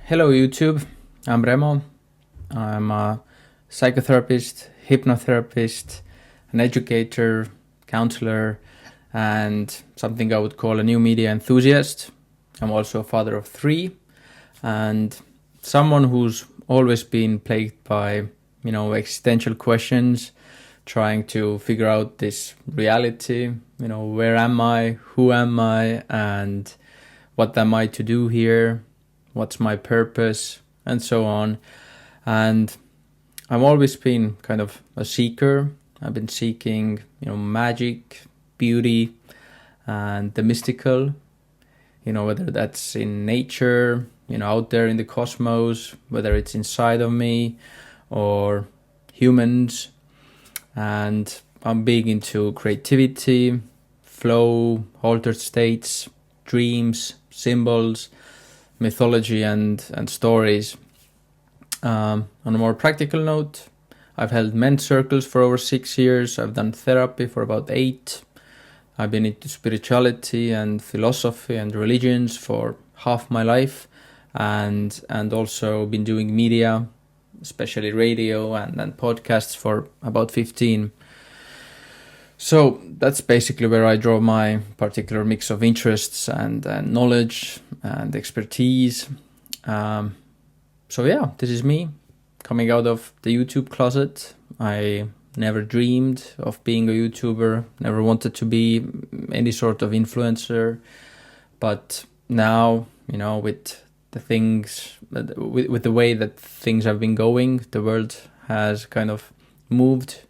Hello YouTube, I'm Remo. I'm a psychotherapist, hypnotherapist, an educator, counselor, and something I would call a new media enthusiast. I'm also a father of 3 and someone who's always been plagued by, existential questions, trying to figure out this reality, where am I, who am I, and what am I to do here? What's my purpose, and so on. And I've always been kind of a seeker. I've been seeking, magic, beauty, and the mystical, whether that's in nature, out there in the cosmos, whether it's inside of me or humans. And I'm big into creativity, flow, altered states, dreams, symbols, mythology and stories. On a more practical note, I've held men's circles for over 6 years. I've done therapy for about 8. I've been into spirituality and philosophy and religions for half my life, and also been doing media, especially radio and podcasts, for about 15. So that's basically where I draw my particular mix of interests and knowledge and expertise. This is me coming out of the YouTube closet. I never dreamed of being a YouTuber, never wanted to be any sort of influencer. But now, with the things, with the way that things have been going, the world has kind of moved.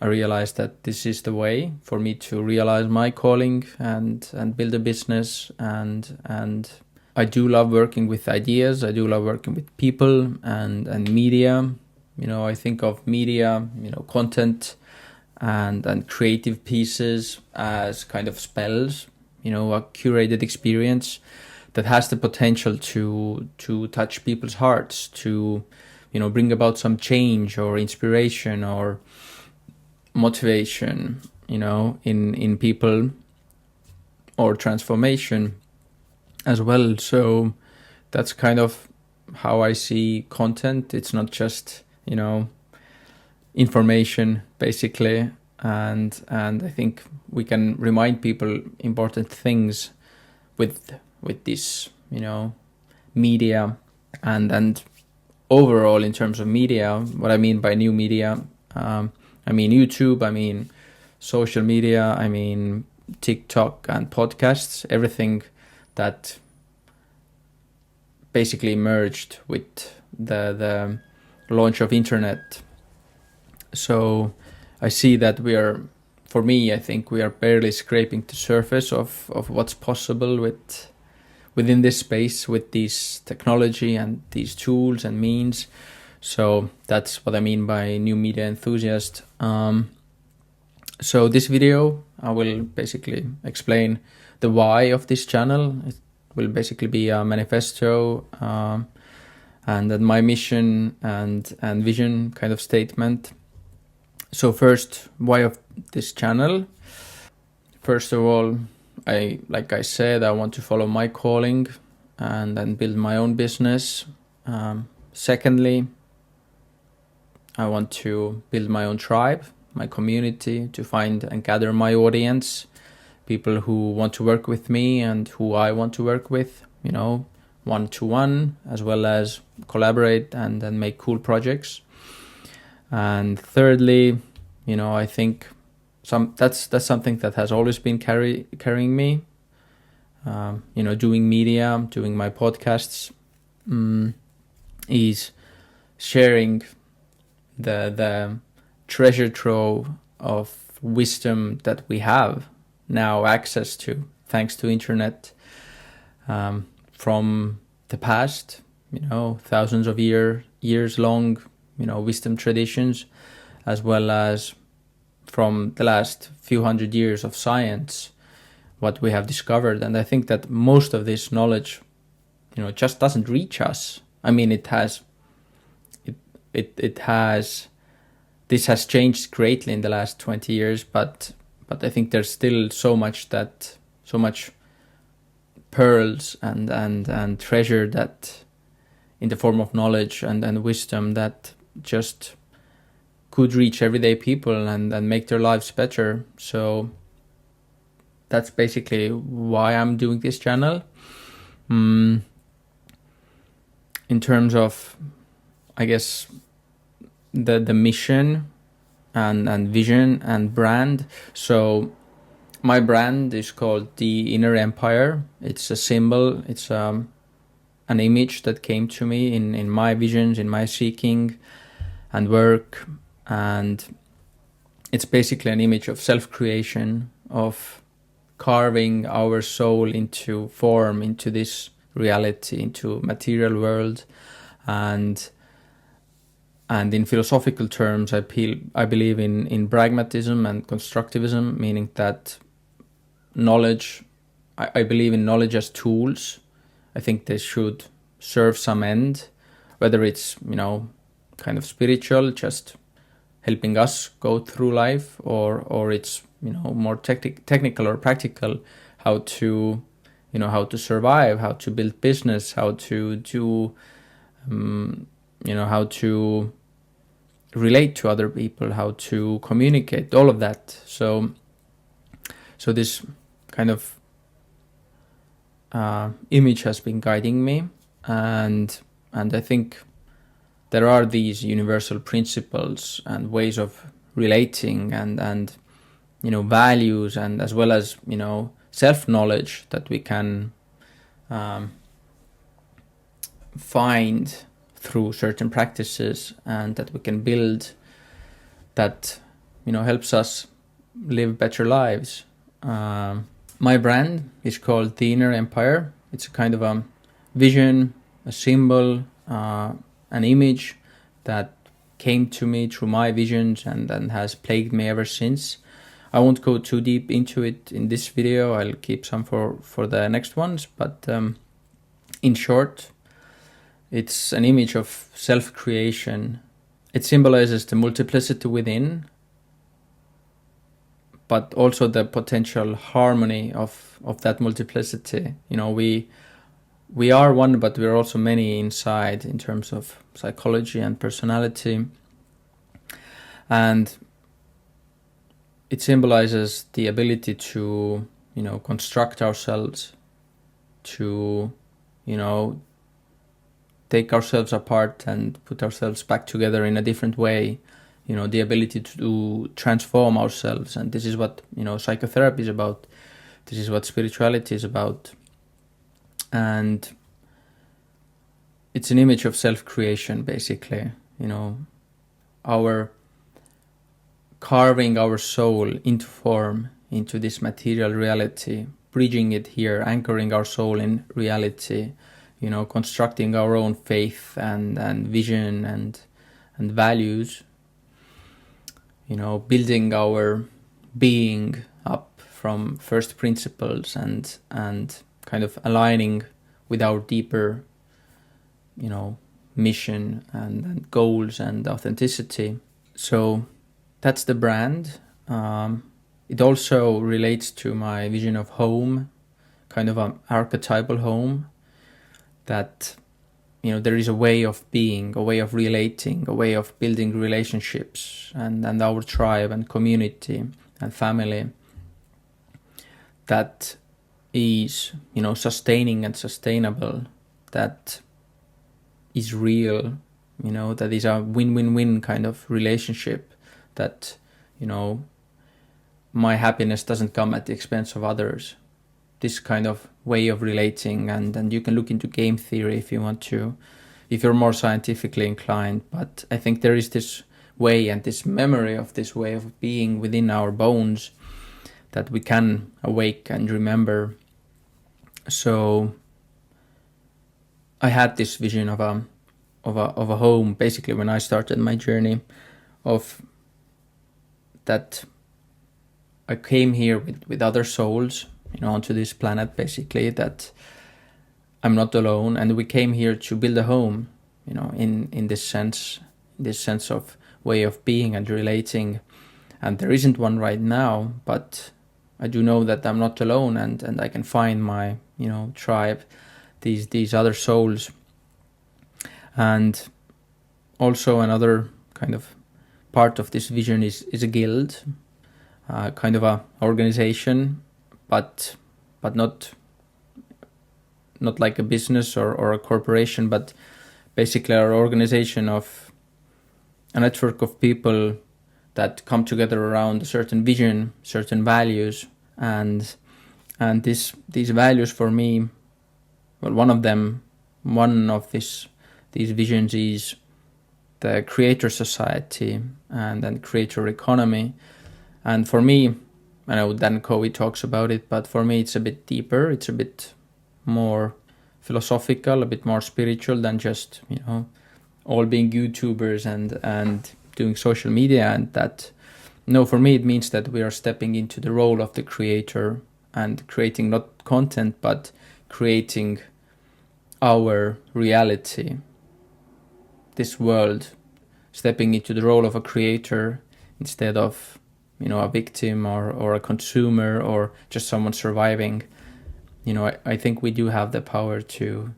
I realized that this is the way for me to realize my calling and build a business. And I do love working with ideas. I do love working with people and media. I think of media, content and creative pieces as kind of spells, a curated experience that has the potential to touch people's hearts, to, bring about some change or inspiration or motivation, in people, or transformation as well. So that's kind of how I see content. It's not just, information basically, and I think we can remind people important things with this, media and overall in terms of media. What I mean by new media, I mean YouTube, I mean social media, I mean TikTok and podcasts, everything that basically merged with the launch of internet. So I see that I think we are barely scraping the surface of what's possible within this space with this technology and these tools and means. So that's what I mean by new media enthusiast. So this video, I will basically explain the why of this channel. It will basically be a manifesto and then my mission and vision kind of statement. So first, why of this channel? First of all, I want to follow my calling and build my own business. Secondly, I want to build my own tribe, my community, to find and gather my audience, people who want to work with me and who I want to work with, one-to-one, as well as collaborate and make cool projects. And thirdly, I think that's something that has always been carrying me. Doing media, doing my podcasts, is sharing the treasure trove of wisdom that we have now access to, thanks to internet, from the past, thousands of years long, wisdom traditions, as well as from the last few hundred years of science, what we have discovered. And I think that most of this knowledge, just doesn't reach us. I mean, it has this has changed greatly in the last 20 years, but I think there's still so much pearls and treasure that in the form of knowledge and wisdom that just could reach everyday people and make their lives better. So that's basically why I'm doing this channel. In terms of, I guess, the mission and vision and brand. So my brand is called The Inner Empire. It's a symbol. It's an image that came to me in my visions, in my seeking and work. And it's basically an image of self-creation, of carving our soul into form, into this reality, into material world. And in philosophical terms, I believe in pragmatism and constructivism, meaning that knowledge, I believe in knowledge as tools. I think they should serve some end, whether it's, kind of spiritual, just helping us go through life, or it's, more technical or practical, how to survive, how to build business, how to do, how to relate to other people, how to communicate, all of that. So this kind of image has been guiding me, and I think there are these universal principles and ways of relating and values, and as well as self-knowledge that we can find through certain practices, and that we can build that helps us live better lives. My brand is called The Inner Empire. It's a kind of a vision, a symbol, an image that came to me through my visions and has plagued me ever since. I won't go too deep into it in this video. I'll keep some for the next ones. But in short, it's an image of self-creation. It symbolizes the multiplicity within, but also the potential harmony of that multiplicity. We are one, but we're also many inside in terms of psychology and personality. And it symbolizes the ability to, construct ourselves, to, take ourselves apart and put ourselves back together in a different way. The ability to transform ourselves. And this is what, psychotherapy is about. This is what spirituality is about. And it's an image of self-creation, basically. Our carving our soul into form, into this material reality, bridging it here, anchoring our soul in reality, constructing our own faith and vision and values, building our being up from first principles and kind of aligning with our deeper, mission and goals and authenticity. So that's the brand. It also relates to my vision of home, kind of an archetypal home, that there is a way of being, a way of relating, a way of building relationships and our tribe and community and family that is, sustaining and sustainable, that is real, that is a win-win-win kind of relationship, that, my happiness doesn't come at the expense of others. This kind of way of relating, and you can look into game theory if you want to, if you're more scientifically inclined. But I think there is this way and this memory of this way of being within our bones that we can awake and remember. So I had this vision of a home, basically, when I started my journey, of that I came here with other souls, onto this planet, basically, that I'm not alone, and we came here to build a home, in this sense of way of being and relating. And there isn't one right now, but I do know that I'm not alone, and I can find my tribe, these other souls. And also another kind of part of this vision is a guild, kind of a organization, but not like a business or a corporation, but basically our organization of a network of people that come together around a certain vision, certain values, and these values for me, well, one of these visions is the creator society and then creator economy. And for me, I know Dan Covey talks about it, but for me it's a bit deeper, it's a bit more philosophical, a bit more spiritual than just all being YouTubers and doing social media. And that, no, for me it means that we are stepping into the role of the creator and creating not content but creating our reality, this world, stepping into the role of a creator instead of a victim or a consumer or just someone surviving. I think we do have the power to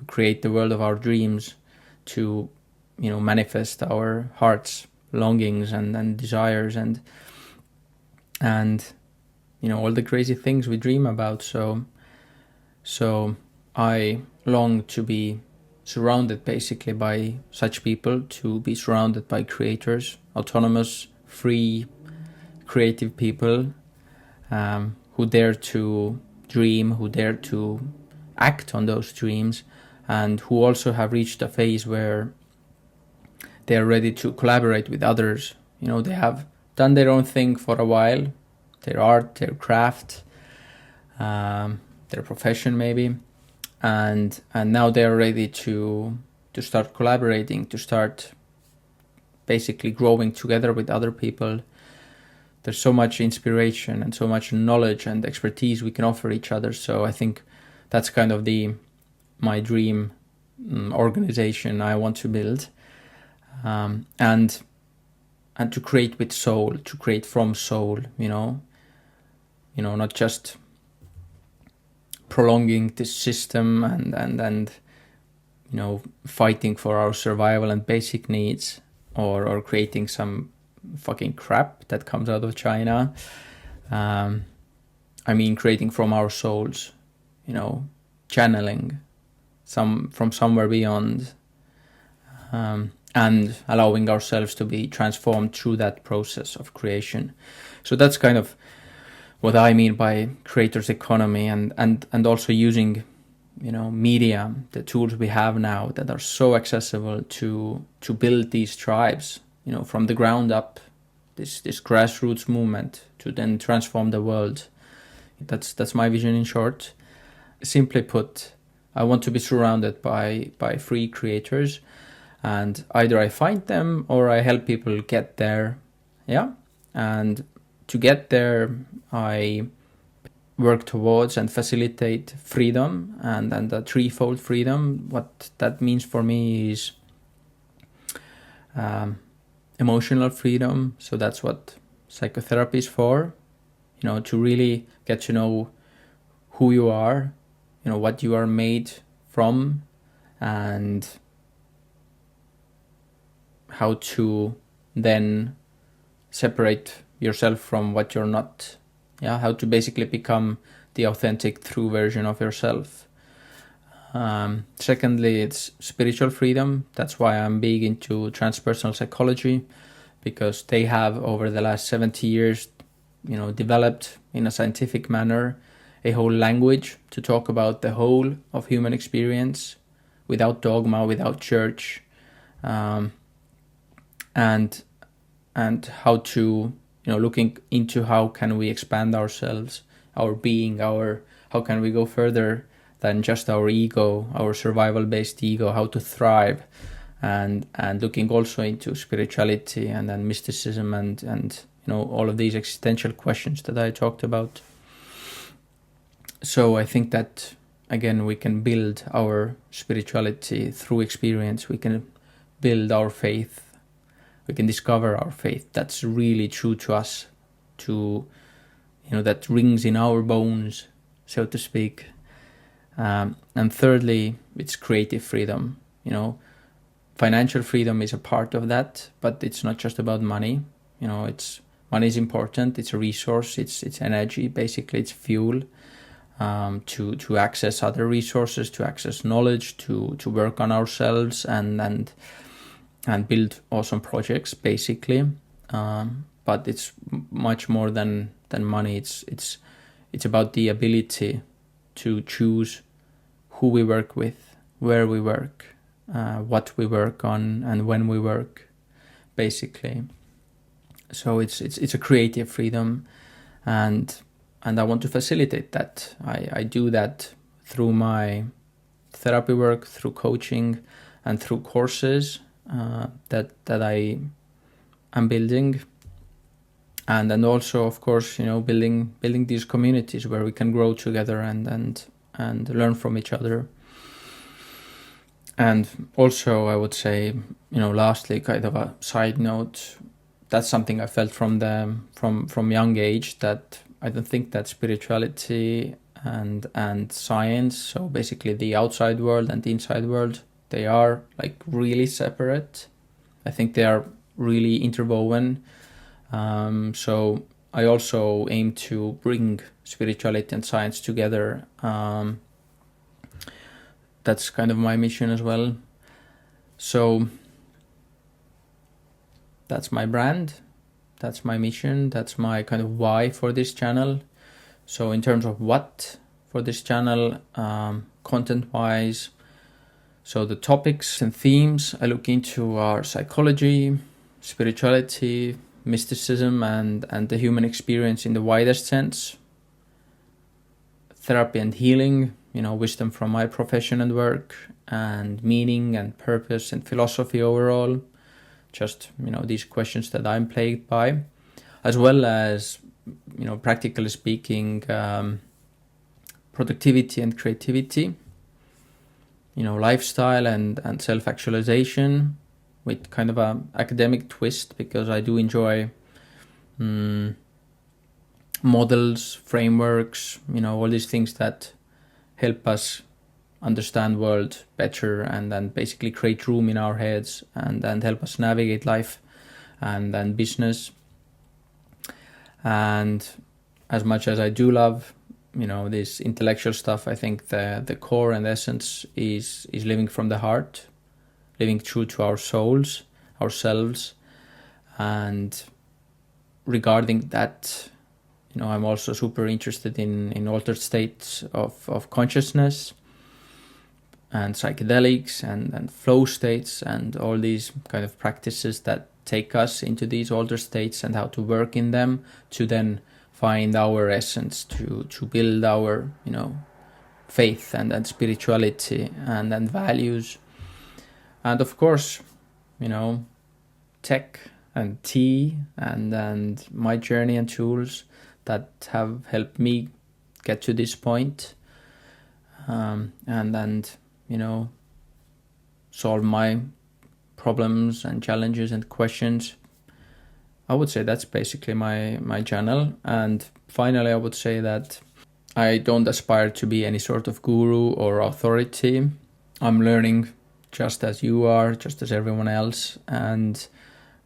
create the world of our dreams, to manifest our heart's longings and desires and all the crazy things we dream about. So I long to be surrounded basically by such people, to be surrounded by creators, autonomous, free, creative people who dare to dream, who dare to act on those dreams, and who also have reached a phase where they are ready to collaborate with others. They have done their own thing for a while, their art, their craft, their profession maybe, and now they are ready to start collaborating, to start basically growing together with other people. There's so much inspiration and so much knowledge and expertise we can offer each other. So I think that's kind of my dream organization I want to build, and to create with soul, to create from soul. Not just prolonging this system and fighting for our survival and basic needs, or creating some fucking crap that comes out of China. I mean, creating from our souls, channeling from somewhere beyond, and allowing ourselves to be transformed through that process of creation. So that's kind of what I mean by creators economy, and also using media, the tools we have now that are so accessible to build these tribes, from the ground up, this grassroots movement to then transform the world. That's my vision in short. Simply put, I want to be surrounded by free creators, and either I find them or I help people get there. Yeah. And to get there, I work towards and facilitate freedom, and a threefold freedom. What that means for me is emotional freedom. So that's what psychotherapy is for, to really get to know who you are, what you are made from, and how to then separate yourself from what you're not. Yeah, how to basically become the authentic, true version of yourself. Secondly, it's spiritual freedom. That's why I'm big into transpersonal psychology, because they have over the last 70 years, developed in a scientific manner a whole language to talk about the whole of human experience without dogma, without church, and how to looking into how can we expand ourselves, our being, how can we go further than just our ego, our survival-based ego, how to thrive, and looking also into spirituality and then mysticism and all of these existential questions that I talked about. So I think that again we can build our spirituality through experience. We can build our faith. We can discover our faith that's really true to us, that rings in our bones, so to speak. And thirdly, it's creative freedom. Financial freedom is a part of that, but it's not just about money. Money is important. It's a resource. It's energy. Basically, it's fuel to access other resources, to access knowledge, to work on ourselves and build awesome projects. Basically, but it's much more than money. It's about the ability to choose who we work with, where we work, what we work on, and when we work, basically. So it's a creative freedom, and I want to facilitate that. I do that through my therapy work, through coaching, and through courses that I am building, and also, of course, building these communities where we can grow together and learn from each other. And also, I would say, lastly, kind of a side note, that's something I felt from young age, that I don't think that spirituality and science, so basically the outside world and the inside world, they are like really separate. I think they are really interwoven. So I also aim to bring spirituality and science together. That's kind of my mission as well. So that's my brand, that's my mission, that's my kind of why for this channel. So in terms of what for this channel, content-wise, so the topics and themes I look into are psychology, spirituality, mysticism, and the human experience in the widest sense, therapy and healing, wisdom from my profession and work, and meaning and purpose and philosophy overall. Just, these questions that I'm plagued by, as well as, practically speaking, productivity and creativity, lifestyle and self-actualization, with kind of a academic twist, because I do enjoy models, frameworks, all these things that help us understand world better and then basically create room in our heads and help us navigate life and business. And as much as I do love, this intellectual stuff, I think the core and essence is living from the heart, living true to our souls, ourselves. And regarding that, I'm also super interested in altered states of consciousness and psychedelics and flow states and all these kind of practices that take us into these altered states, and how to work in them to then find our essence, to build our faith and spirituality and values. And of course, tech and tea and my journey and tools that have helped me get to this point, and solve my problems and challenges and questions. I would say that's basically my channel. And finally, I would say that I don't aspire to be any sort of guru or authority. I'm learning just as you are, just as everyone else, and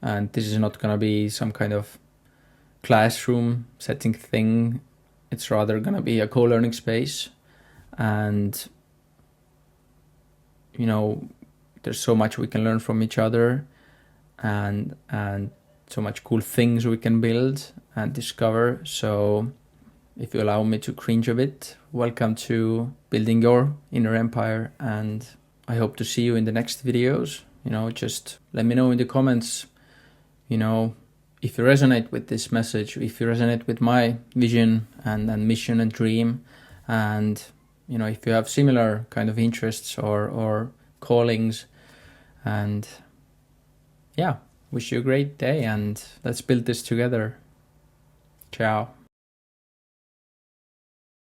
this is not going to be some kind of classroom setting thing. It's rather going to be a co-learning space. And there's so much we can learn from each other, and so much cool things we can build and discover. So if you allow me to cringe a bit, welcome to building your inner empire, and I hope to see you in the next videos. Just let me know in the comments, if you resonate with this message, if you resonate with my vision and mission and dream, and if you have similar kind of interests or callings. And wish you a great day, and let's build this together. Ciao.